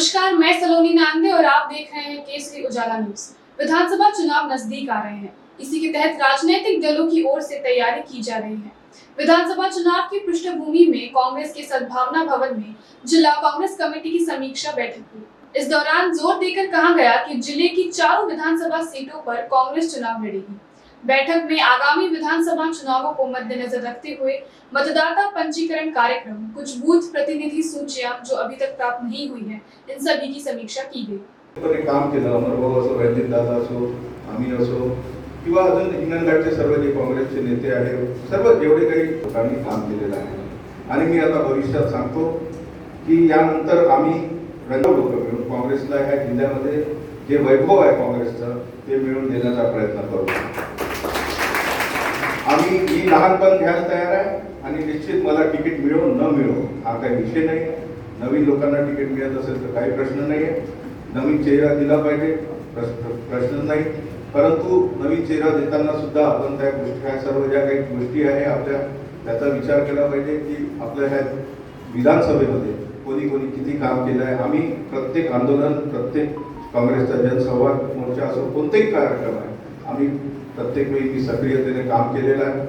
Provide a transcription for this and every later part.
नमस्कार, मैं सलोनी नांदे और आप देख रहे हैं केसरी उजाला न्यूज। विधानसभा चुनाव नजदीक आ रहे हैं। इसी के तहत राजनीतिक दलों की ओर से तैयारी की जा रही है। विधानसभा चुनाव की पृष्ठभूमि में कांग्रेस के सद्भावना भवन में जिला कांग्रेस कमेटी की समीक्षा बैठक हुई। इस दौरान जोर देकर कहा गया कि जिले की चारों विधानसभा सीटों पर कांग्रेस चुनाव लड़ेगी। बैठक में आगामी विधानसभा चुनावों को मद्देनजर रखते हुए मतदाता पंजीकरण कार्यक्रम, कुछ बूथ प्रतिनिधि सूचियां जो अभी तक प्राप्त नहीं हुई है, इन सभी की समीक्षा की गई। काम केलं अमरभाऊ असो, रणजित दादा असो, आम्ही असो किंवा अजून हिंगणघाटचे सर्व जे काँग्रेसचे नेते आहेत, सर्व जेवढे काही लोकांनी काम केलेलं आहे आणि मी आता भविष्यात सांगतो की यानंतर आम्ही लोक मिळून काँग्रेसला ह्या जिल्ह्यामध्ये जे वैभव आहे काँग्रेसचं ते मिळवून देण्याचा प्रयत्न करू। आम्ही ही लहानपण घ्यायला तयार आहे आणि निश्चित मला तिकीट मिळो न मिळो हा काही विषय नाही। नवीन लोकांना तिकीट मिळत असेल तर काही प्रश्न नाही आहे, नवीन चेहरा दिला पाहिजे, प्रश्न नाही, परंतु नवीन चेहरा देताना सुद्धा आपण त्या गोष्टी ह्या सर्व ज्या काही गोष्टी आहे आपल्या त्याचा विचार केला पाहिजे की आपल्या ह्या विधानसभेमध्ये कोणी कोणी किती काम केलं आहे। आम्ही प्रत्येक आंदोलन, प्रत्येक काँग्रेसचा जनसंवाद मोर्चा असो कोणताही कार्यक्रम आहे आम्ही प्रत्येक वेळी मी सक्रियतेने काम केलेलं आहे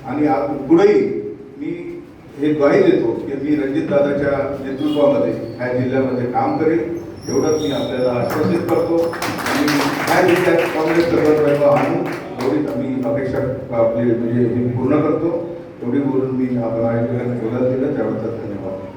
आणि पुढेही मी हे ग्वाही देतो की मी रणजित दादाच्या नेतृत्वामध्ये ह्या जिल्ह्यामध्ये काम करेल, एवढंच मी आपल्याला आश्वासित करतो आणि ह्या जिल्ह्यात काँग्रेस सर्वत्र आणून एवढीच आम्ही अपेक्षा आपली म्हणजे पूर्ण करतो। एवढी बोलून मी आपण आयोजकांना बोलायला दिलं त्याबद्दल धन्यवाद।